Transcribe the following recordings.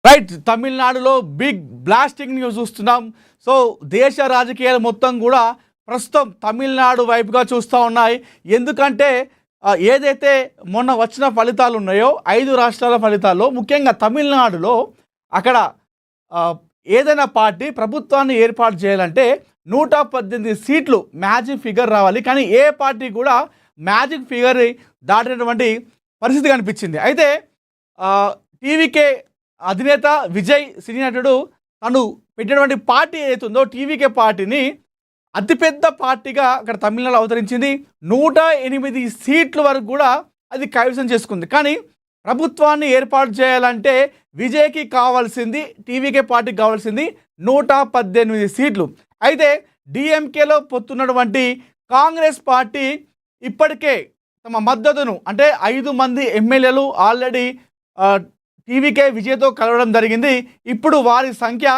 Right, తమిళనాడులో big blasting news చూస్తున్నాం. So దేశ రాజకీయాలు మొత్తం కూడా ప్రస్తుతం తమిళనాడు వైపుగా చూస్తూ ఉన్నాయి. ఎందుకంటే ఏదైతే మొన్న వచ్చిన ఫలితాలు ఉన్నాయో 5 రాష్ట్రాల ఫలితాల్లో ముఖ్యంగా తమిళనాడులో అక్కడ ఏదైనా పార్టీ ప్రభుత్వాన్ని ఏర్పాటు చేయాలంటే 118 సీట్లు మ్యాజిక్ ఫిగర్ రావాలి. కానీ ఏ పార్టీ కూడా మ్యాజిక్ ఫిగర్ దాటినటువంటి పరిస్థితి కనిపించింది. అయితే టీవీకే అధినేత విజయ్ సినీ నటుడు తను పెట్టినటువంటి పార్టీ ఏదైతుందో టీవీకే పార్టీని అతిపెద్ద పార్టీగా అక్కడ తమిళనాడు అవతరించింది. 108 సీట్ల వరకు కూడా అది కైవసం చేసుకుంది. కానీ ప్రభుత్వాన్ని ఏర్పాటు చేయాలంటే విజయ్కి కావాల్సింది, టీవీకే పార్టీకి కావాల్సింది 118 సీట్లు. అయితే డిఎంకేలో పొత్తున్నటువంటి కాంగ్రెస్ పార్టీ ఇప్పటికే తమ మద్దతును అంటే 5 మంది ఎమ్మెల్యేలు ఆల్రెడీ టీవీకే విజయ్తో కలవడం జరిగింది. ఇప్పుడు వారి సంఖ్య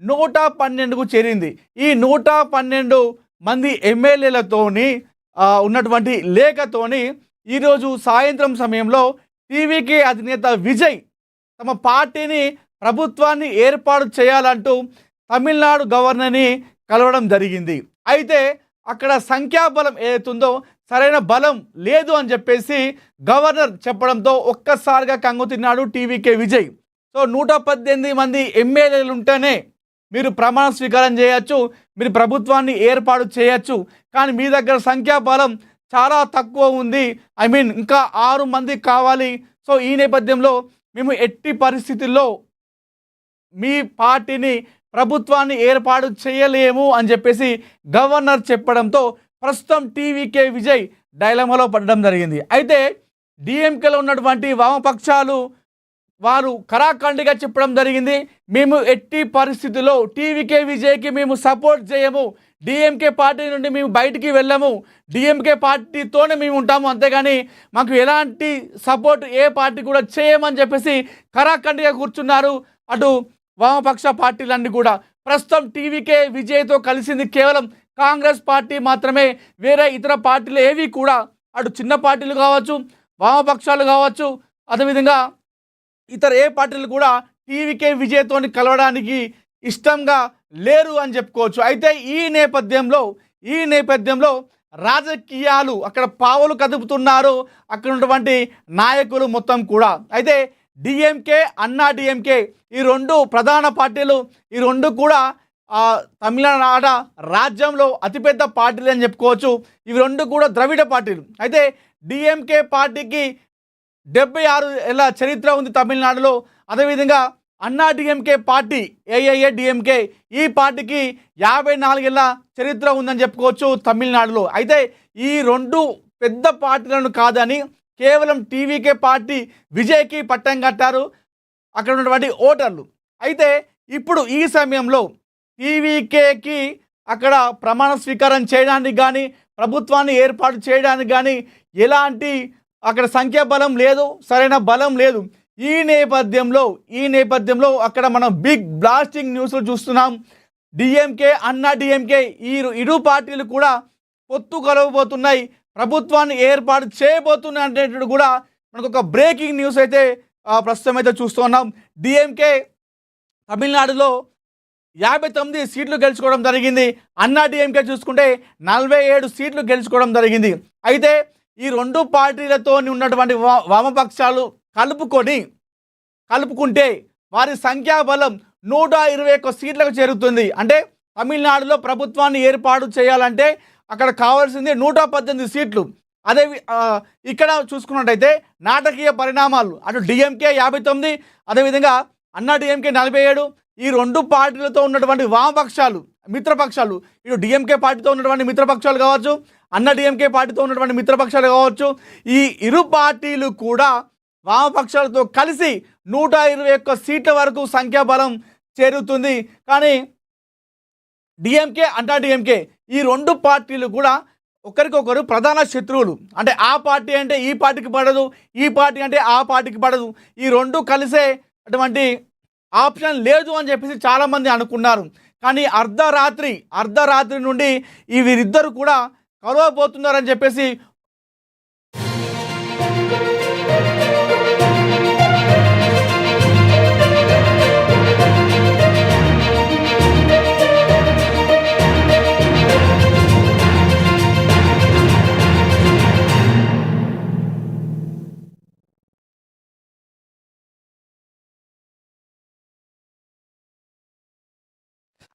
112కు చేరింది. ఈ 112 మంది ఎమ్మెల్యేలతోని ఉన్నటువంటి లేఖతోని ఈరోజు సాయంత్రం సమయంలో టీవీకే అధినేత విజయ్ తమ పార్టీని ప్రభుత్వాన్ని ఏర్పాటు చేయాలంటూ తమిళనాడు గవర్నర్ని కలవడం జరిగింది. అయితే అక్కడ సంఖ్యాబలం ఏదైతుందో సరైన బలం లేదు అని చెప్పేసి గవర్నర్ చెప్పడంతో ఒక్కసారిగా కంగు తిన్నాడు టీవీకే విజయ్. సో 118 మంది ఎమ్మెల్యేలు ఉంటేనే మీరు ప్రమాణ స్వీకారం చేయొచ్చు, మీరు ప్రభుత్వాన్ని ఏర్పాటు చేయొచ్చు. కానీ మీ దగ్గర సంఖ్యాబలం చాలా తక్కువ ఉంది, ఇంకా 6 మంది కావాలి. సో ఈ నేపథ్యంలో మేము ఎట్టి పరిస్థితుల్లో మీ పార్టీని ప్రభుత్వాన్ని ఏర్పాటు చేయలేము అని చెప్పేసి గవర్నర్ చెప్పడంతో ప్రస్తుతం టీవీకే విజయ్ డైలమాలో పడడం జరిగింది. అయితే డిఎంకేలో ఉన్నటువంటి వామపక్షాలు వారు కరాఖండిగా చెప్పడం జరిగింది, మేము ఎట్టి పరిస్థితుల్లో టీవీకే విజయ్కి మేము సపోర్ట్ చేయము, డిఎంకే పార్టీ నుండి మేము బయటికి వెళ్ళము, డిఎంకే పార్టీతోనే మేము ఉంటాము, అంతేగాని మాకు ఎలాంటి సపోర్ట్ ఏ పార్టీ కూడా చేయమని చెప్పేసి కరాఖండిగా కూర్చున్నారు అటు వామపక్ష పార్టీలన్నీ కూడా. ప్రస్తుతం టీవీకే విజయ్తో కలిసింది కేవలం కాంగ్రెస్ పార్టీ మాత్రమే. వేరే ఇతర పార్టీలు ఏవి కూడా అటు చిన్న పార్టీలు కావచ్చు, వామపక్షాలు కావచ్చు, అదేవిధంగా ఇతర ఏ పార్టీలు కూడా టీవీకే విజయ్తో కలవడానికి ఇష్టంగా లేరు అని చెప్పుకోవచ్చు. అయితే ఈ నేపథ్యంలో రాజకీయాలు అక్కడ పావులు కదుపుతున్నారు అక్కడ ఉన్నటువంటి నాయకులు మొత్తం కూడా. అయితే డిఎంకే, అన్నా డిఎంకే ఈ 2 ప్రధాన పార్టీలు, ఈ 2 కూడా తమిళనాడు రాజ్యంలో అతిపెద్ద పార్టీలు అని చెప్పుకోవచ్చు. ఇవి 2 కూడా ద్రవిడ పార్టీలు. అయితే డిఎంకే పార్టీకి 76 ఏళ్ళ చరిత్ర ఉంది తమిళనాడులో. అదేవిధంగా అన్నా డిఎంకే పార్టీ ఏఐఏ డిఎంకే ఈ పార్టీకి 54 ఏళ్ళ చరిత్ర ఉందని చెప్పుకోవచ్చు తమిళనాడులో. అయితే ఈ 2 పెద్ద పార్టీలను కాదని కేవలం టీవీకే పార్టీ విజయ్కి పట్టం కట్టారు అక్కడ ఉన్నటువంటి ఓటర్లు. అయితే ఇప్పుడు ఈ సమయంలో టీవీకేకి అక్కడ ప్రమాణ స్వీకారం చేయడానికి కానీ ప్రభుత్వాన్ని ఏర్పాటు చేయడానికి కానీ ఎలాంటి అక్కడ సంఖ్యాబలం లేదు, సరైన బలం లేదు. ఈ నేపథ్యంలో అక్కడ మనం బిగ్ బ్లాస్టింగ్ న్యూస్లు చూస్తున్నాం. డిఎంకే, అన్నా డిఎంకే ఈ 2 పార్టీలు కూడా పొత్తు కలవబోతున్నాయి, ప్రభుత్వాన్ని ఏర్పాటు చేయబోతున్నాయి అనేటప్పుడు కూడా మనకు ఒక బ్రేకింగ్ న్యూస్ అయితే ప్రస్తుతం అయితే చూస్తున్నాం. డిఎంకే తమిళనాడులో 59 సీట్లు గెలుచుకోవడం జరిగింది. అన్నా డిఎంకే చూసుకుంటే 47 సీట్లు గెలుచుకోవడం జరిగింది. అయితే ఈ 2 పార్టీలతో ఉన్నటువంటి వామపక్షాలు కలుపుకుంటే వారి సంఖ్యాబలం 121 సీట్లకు చేరుతుంది. అంటే తమిళనాడులో ప్రభుత్వాన్ని ఏర్పాటు చేయాలంటే అక్కడ కావాల్సింది 118 సీట్లు. అదే ఇక్కడ చూసుకున్నట్టయితే నాటకీయ పరిణామాలు, అటు డిఎంకే 59, అదేవిధంగా అన్నా డిఎంకే 47. ఈ 2 పార్టీలతో ఉన్నటువంటి వామపక్షాలు మిత్రపక్షాలు, ఇటు డిఎంకే పార్టీతో ఉన్నటువంటి మిత్రపక్షాలు కావచ్చు, అన్నా డిఎంకే పార్టీతో ఉన్నటువంటి మిత్రపక్షాలు కావచ్చు, ఈ 2 పార్టీలు కూడా వామపక్షాలతో కలిసి 121 సీట్ల వరకు సంఖ్యాబలం చేరుతుంది. కానీ డిఎంకే, అన్నా డిఎంకే ఈ 2 పార్టీలు కూడా ఒకరికొకరు ప్రధాన శత్రువులు. అంటే ఆ పార్టీ అంటే ఈ పార్టీకి పడదు, ఈ పార్టీ అంటే ఆ పార్టీకి పడదు, ఈ 2 కలిసే అటువంటి ఆప్షన్ లేదు అని చెప్పేసి చాలామంది అనుకున్నారు. కానీ అర్ధరాత్రి నుండి వీరిద్దరు కూడా కలవబోతున్నారని చెప్పేసి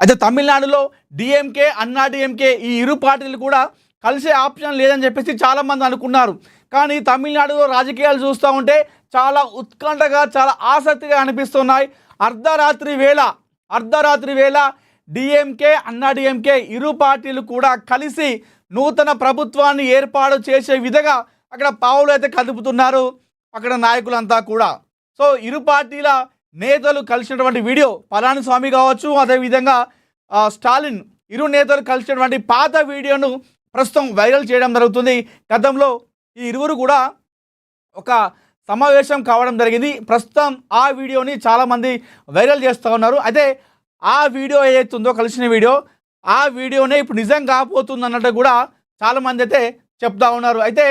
అయితే తమిళనాడులో డిఎంకే అన్నా డిఎంకే ఈ ఇరు పార్టీలు కూడా కలిసే ఆప్షన్ లేదని చెప్పేసి చాలామంది అనుకున్నారు. కానీ తమిళనాడులో రాజకీయాలు చూస్తూ ఉంటే చాలా ఉత్కంఠగా చాలా ఆసక్తిగా అనిపిస్తున్నాయి. అర్ధరాత్రి వేళ డిఎంకే అన్నా డిఎంకే ఇరు పార్టీలు కూడా కలిసి నూతన ప్రభుత్వాన్ని ఏర్పాటు చేసే విధంగా అక్కడ పావులు అయితే కదుపుతున్నారు అక్కడ నాయకులంతా కూడా. సో ఇరు పార్టీల నేతలు కలిసినటువంటి వీడియో పళనిస్వామి కావచ్చు, అదేవిధంగా స్టాలిన్ ఇరు నేతలు కలిసినటువంటి పాత వీడియోను ప్రస్తుతం వైరల్ చేయడం జరుగుతుంది. గతంలో ఈ ఇరువురు కూడా ఒక సమావేశం కావడం జరిగింది. ప్రస్తుతం ఆ వీడియోని చాలామంది వైరల్ చేస్తూ ఉన్నారు. అయితే ఆ వీడియో ఏదైతే ఉందో కలిసిన వీడియో, ఆ వీడియోనే ఇప్పుడు నిజం కాకపోతుంది అన్నట్టు కూడా చాలామంది అయితే చెప్తా ఉన్నారు. అయితే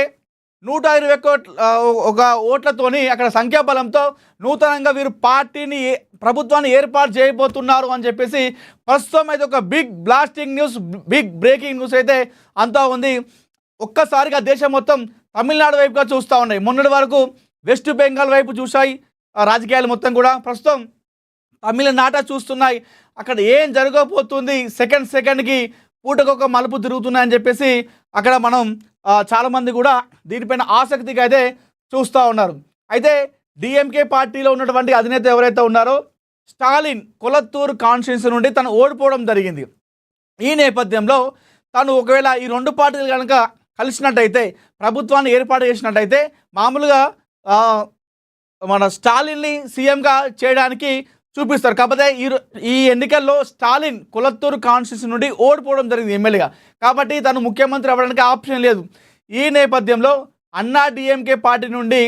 121 ఓట్లతోని అక్కడ సంఖ్యాబలంతో నూతనంగా వీరు పార్టీని ప్రభుత్వాన్ని ఏర్పాటు చేయబోతున్నారు అని చెప్పేసి ప్రస్తుతం అయితే ఒక big blasting news, big breaking news అయితే అంతా ఉంది. ఒక్కసారిగా దేశం మొత్తం తమిళనాడు వైపుగా చూస్తూ ఉన్నాయి. మొన్నటి వరకు వెస్ట్ బెంగాల్ వైపు చూశాయి రాజకీయాలు మొత్తం కూడా. ప్రస్తుతం తమిళనాట చూస్తున్నాయి. అక్కడ ఏం జరగబోతుంది, సెకండ్కి పూటకొక మలుపు తిరుగుతున్నాయని చెప్పేసి అక్కడ మనం చాలామంది కూడా దీనిపైన ఆసక్తిగా అయితే చూస్తూ ఉన్నారు. అయితే డిఎంకే పార్టీలో ఉన్నటువంటి అధినేత ఎవరైతే ఉన్నారో స్టాలిన్ కొలత్తూరు కాన్స్టిట్యున్సీ నుండి తను ఓడిపోవడం జరిగింది. ఈ నేపథ్యంలో తను ఒకవేళ ఈ రెండు పార్టీలు కనుక కలిసినట్టయితే ప్రభుత్వాన్ని ఏర్పాటు చేసినట్టయితే మామూలుగా మన స్టాలిన్ని సీఎంగా చేయడానికి చూపిస్తారు. కాకపోతే ఈ ఎన్నికల్లో స్టాలిన్ కొలత్తూరు కాన్స్టిట్యున్సీ నుండి ఓడిపోవడం జరిగింది ఎమ్మెల్యేగా. కాబట్టి తను ముఖ్యమంత్రి అవ్వడానికి ఆప్షన్ లేదు. ఈ నేపథ్యంలో అన్నా డిఎంకే పార్టీ నుండి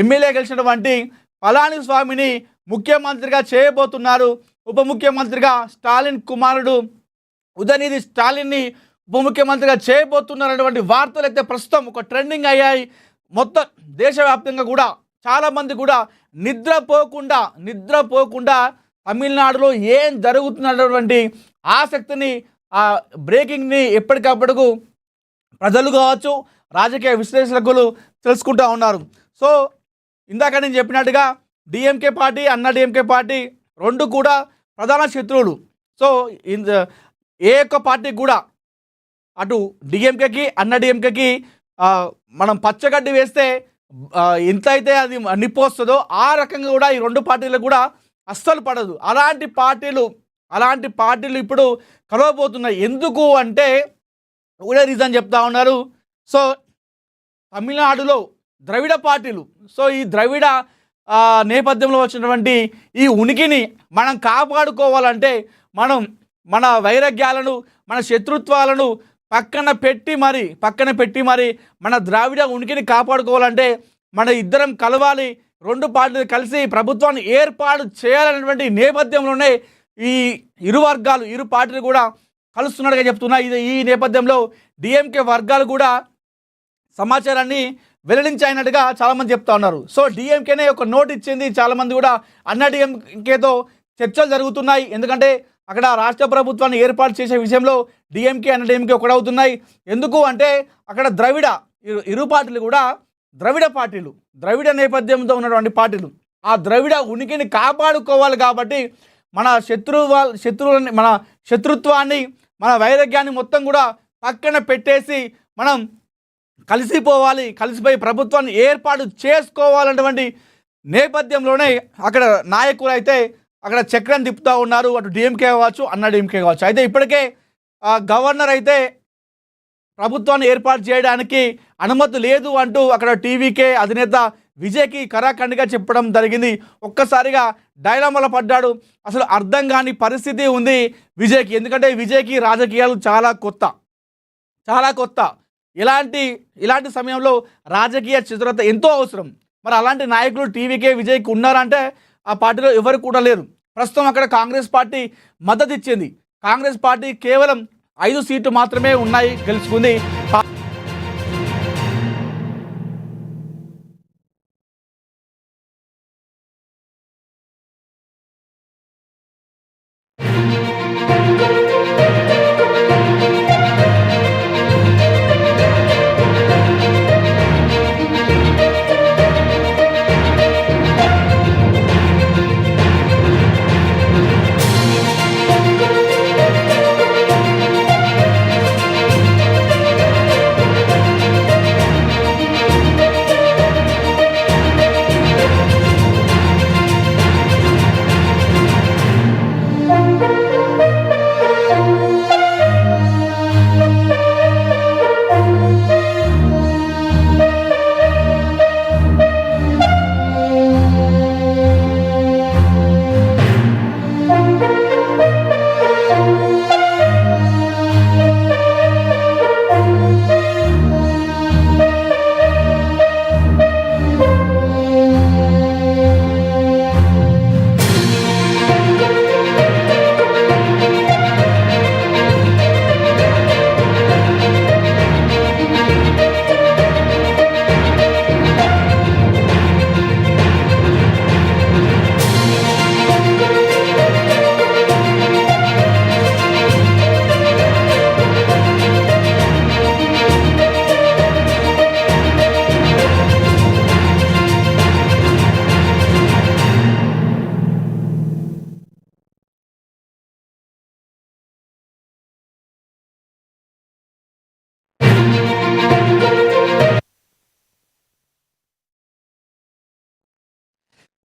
ఎమ్మెల్యే గెలిచినటువంటి పళనిస్వామిని ముఖ్యమంత్రిగా చేయబోతున్నారు. ఉప ముఖ్యమంత్రిగా స్టాలిన్ కుమారుడు ఉదయనిధి స్టాలిన్ని ఉప ముఖ్యమంత్రిగా చేయబోతున్నటువంటి వార్తలు అయితే ప్రస్తుతం ఒక ట్రెండింగ్ అయ్యాయి. మొత్తం దేశవ్యాప్తంగా కూడా చాలామంది కూడా నిద్రపోకుండా తమిళనాడులో ఏం జరుగుతున్నటువంటి ఆసక్తిని ఆ బ్రేకింగ్ని ఎప్పటికప్పుడు ప్రజలు కావచ్చు, రాజకీయ విశ్లేషకులు తెలుసుకుంటూ ఉన్నారు. సో ఇందాక నేను చెప్పినట్టుగా డిఎంకే పార్టీ అన్నా డిఎంకే పార్టీ రెండు కూడా ప్రధాన శత్రువులు. సో ఏ ఒక్క పార్టీ కూడా అటు డిఎంకేకి అన్నా డిఎంకేకి మనం పచ్చగడ్డి వేస్తే ఎంత అయితే అది నిప్పు వస్తుందో ఆ రకంగా కూడా ఈ రెండు పార్టీలకు కూడా అస్సలు పడదు. అలాంటి పార్టీలు ఇప్పుడు కలవబోతున్నాయి. ఎందుకు అంటే ఒకటే రీజన్ చెప్తా ఉన్నారు. సో తమిళనాడులో ద్రవిడ పార్టీలు, సో ఈ ద్రవిడ నేపథ్యంలో వచ్చినటువంటి ఈ ఉనికిని మనం కాపాడుకోవాలంటే మనం మన వైరాగ్యాలను మన శత్రుత్వాలను పక్కన పెట్టి మరి మన ద్రావిడ ఉనికిని కాపాడుకోవాలంటే మన ఇద్దరం కలవాలి, రెండు పార్టీలు కలిసి ప్రభుత్వాన్ని ఏర్పాటు చేయాలనేటువంటి నేపథ్యంలోనే ఈ ఇరు పార్టీలు కూడా కలుస్తున్నట్టుగా చెప్తున్నా. ఈ నేపథ్యంలో డిఎంకే వర్గాలు కూడా సమాచారాన్ని వెల్లడించినట్టుగా చాలామంది చెప్తా ఉన్నారు. సో డిఎంకేనే ఒక నోట్ ఇచ్చింది. చాలామంది కూడా అన్నా డిఎంకేతో చర్చలు జరుగుతున్నాయి. ఎందుకంటే అక్కడ రాష్ట్ర ప్రభుత్వాన్ని ఏర్పాటు చేసే విషయంలో డిఎంకే అన్నా డిఎంకే ఒకటవుతున్నాయి. ఎందుకు అంటే అక్కడ ఇరు పార్టీలు కూడా ద్రవిడ పార్టీలు, ద్రవిడ నేపథ్యంతో ఉన్నటువంటి పార్టీలు. ఆ ద్రవిడ ఉనికిని కాపాడుకోవాలి కాబట్టి మన శత్రుత్వాన్ని మన వైరాగ్యాన్ని మొత్తం కూడా పక్కన పెట్టేసి మనం కలిసిపోయి ప్రభుత్వాన్ని ఏర్పాటు చేసుకోవాలన్నటువంటి నేపథ్యంలోనే అక్కడ నాయకులు అయితే అక్కడ చక్రం తిప్పుతూ ఉన్నారు. అటు డిఎంకే కావచ్చు అన్నా డిఎంకే కావచ్చు. అయితే ఇప్పటికే గవర్నర్ అయితే ప్రభుత్వాన్ని ఏర్పాటు చేయడానికి అనుమతి లేదు అంటూ అక్కడ టీవీకే అధినేత విజయ్కి కరాఖండిగా చెప్పడం జరిగింది. ఒక్కసారిగా డైలమాలో పడ్డాడు. అసలు అర్థం కాని పరిస్థితి ఉంది విజయ్కి. ఎందుకంటే విజయ్కి రాజకీయాలు చాలా కొత్త. ఇలాంటి సమయంలో రాజకీయ చతురత ఎంతో అవసరం. మరి అలాంటి నాయకులు టీవీకే విజయ్కి ఉన్నారంటే ఆ పార్టీలో ఎవరు కూడా లేరు. ప్రస్తుతం అక్కడ కాంగ్రెస్ పార్టీ మద్దతు ఇచ్చింది. కాంగ్రెస్ పార్టీ కేవలం 5 సీట్లు మాత్రమే ఉన్నాయి గెలుచుకుంది.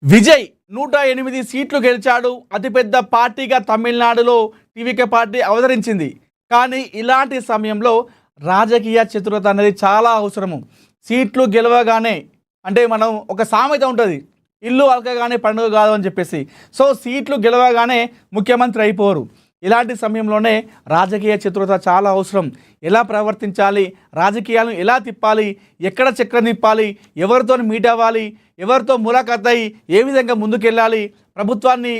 విజయ్ 108 సీట్లు గెలిచాడు. అతిపెద్ద పార్టీగా తమిళనాడులో టీవీకే పార్టీ అవతరించింది. కానీ ఇలాంటి సమయంలో రాజకీయ చతురత అనేది చాలా అవసరము. సీట్లు గెలవగానే అంటే మనం ఒక సామెత ఉంటుంది, ఇల్లు అలకగానే పండుగ కాదు అని చెప్పేసి. సో సీట్లు గెలవగానే ముఖ్యమంత్రి అయిపోరు. ఇలాంటి సమయంలోనే రాజకీయ చతురత చాలా అవసరం. ఎలా ప్రవర్తించాలి, రాజకీయాలను ఎలా తిప్పాలి, ఎక్కడ చక్రం తిప్పాలి, ఎవరితో మీట్ అవ్వాలి, ఎవరితో ములాఖాత్ అయ్యి ఏ విధంగా ముందుకెళ్ళాలి, ప్రభుత్వాన్ని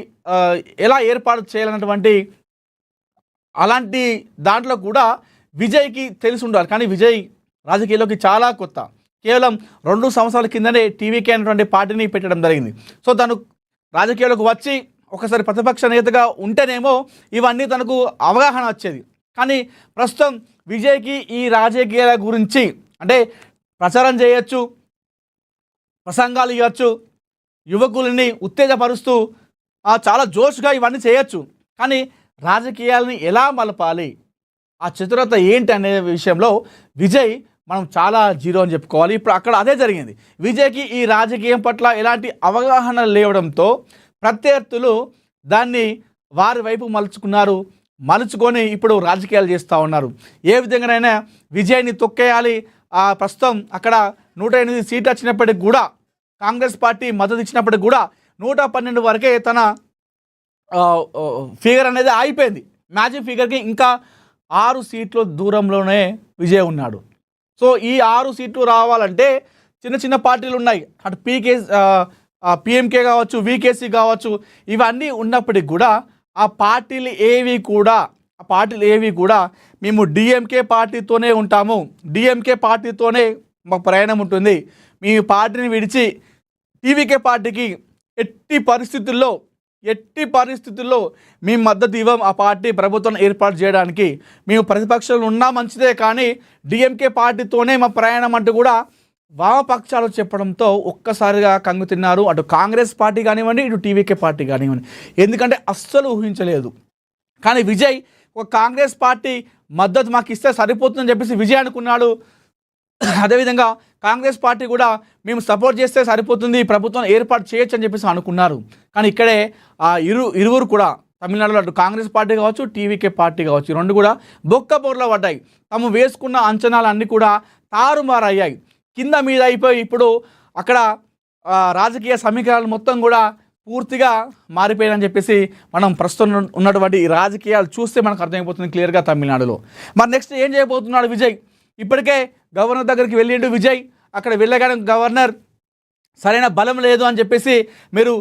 ఎలా ఏర్పాటు చేయాలన్నటువంటి అలాంటి దాంట్లో కూడా విజయ్కి తెలిసి ఉండాలి. కానీ విజయ్ రాజకీయాల్లోకి చాలా కొత్త. కేవలం 2 సంవత్సరాల కిందనే టీవీకే అనేటువంటి పార్టీని పెట్టడం జరిగింది. సో తను రాజకీయాలకు వచ్చి ఒకసారి ప్రతిపక్ష నేతగా ఉంటేనేమో ఇవన్నీ తనకు అవగాహన వచ్చేది. కానీ ప్రస్తుతం విజయ్కి ఈ రాజకీయాల గురించి అంటే ప్రచారం చేయొచ్చు, ప్రసంగాలు ఇవ్వచ్చు, యువకులని ఉత్తేజపరుస్తూ చాలా జోష్గా ఇవన్నీ చేయొచ్చు. కానీ రాజకీయాలని ఎలా మలపాలి, ఆ చతురత ఏంటి అనే విషయంలో విజయ్ మనం చాలా జీరో అని చెప్పుకోవాలి. ఇప్పుడు అక్కడ అదే జరిగింది. విజయ్కి ఈ రాజకీయం పట్ల ఎలాంటి అవగాహన లేవడంతో ప్రత్యర్థులు దాన్ని వారి వైపు మలుచుకొని ఇప్పుడు రాజకీయాలు చేస్తూ ఉన్నారు. ఏ విధంగానైనా విజయ్ని తొక్కేయాలి. ప్రస్తుతం అక్కడ 108 సీట్లు వచ్చినప్పటికి కూడా కాంగ్రెస్ పార్టీ మద్దతు ఇచ్చినప్పటికి కూడా 112 వరకే తన ఫిగర్ అనేది ఆగిపోయింది. మ్యాజిక్ ఫిగర్కి ఇంకా 6 సీట్ల దూరంలోనే విజయ్ ఉన్నాడు. సో ఈ 6 సీట్లు రావాలంటే చిన్న చిన్న పార్టీలు ఉన్నాయి, అటు పిఎంకే కావచ్చు, వీకేసీ కావచ్చు, ఇవన్నీ ఉన్నప్పటికి కూడా ఆ పార్టీలు ఏవి కూడా మేము డిఎంకే పార్టీతోనే ఉంటాము, డిఎంకే పార్టీతోనే మాకు ప్రయాణం ఉంటుంది, మీ పార్టీని విడిచి టీవీకే పార్టీకి ఎట్టి పరిస్థితుల్లో మేము మద్దతు ఇవ్వం. ఆ పార్టీ ప్రభుత్వం ఏర్పాటు చేయడానికి మేము ప్రతిపక్షంలో ఉన్నా మంచిదే, కానీ డిఎంకే పార్టీతోనే మా ప్రయాణం అంటూ కూడా వామపక్షాలు చెప్పడంతో ఒక్కసారిగా కంగు తిన్నారు. అటు కాంగ్రెస్ పార్టీ కానివ్వండి, ఇటు టీవీకే పార్టీ కానివ్వండి. ఎందుకంటే అస్సలు ఊహించలేదు. కానీ విజయ్ ఒక కాంగ్రెస్ పార్టీ మద్దతు మాకు ఇస్తే సరిపోతుందని చెప్పేసి విజయ్ అనుకున్నాడు. అదేవిధంగా కాంగ్రెస్ పార్టీ కూడా మేము సపోర్ట్ చేస్తే సరిపోతుంది, ప్రభుత్వం ఏర్పాటు చేయొచ్చు అని చెప్పేసి అనుకున్నారు. కానీ ఇక్కడే ఇరువురు కూడా తమిళనాడులో అటు కాంగ్రెస్ పార్టీ కావచ్చు, టీవీకే పార్టీ కావచ్చు, 2 కూడా బొక్కబోర్లో పడ్డాయి. తాము వేసుకున్న అంచనాలన్నీ కూడా తారుమారయ్యాయి, కింద మీద అయిపోయి ఇప్పుడు అక్కడ రాజకీయ సమీకరణలు మొత్తం కూడా పూర్తిగా మారిపోయాయని చెప్పేసి మనం ప్రస్తుతం ఉన్నటువంటి ఈ రాజకీయాలు చూస్తే మనకు అర్థమైపోతుంది క్లియర్గా తమిళనాడులో. మరి నెక్స్ట్ ఏం చేయబోతున్నాడు విజయ్? ఇప్పటికే గవర్నర్ దగ్గరికి వెళ్ళిండు విజయ్. అక్కడ వెళ్ళగానే గవర్నర్ సరైన బలం లేదు అని చెప్పేసి మీరు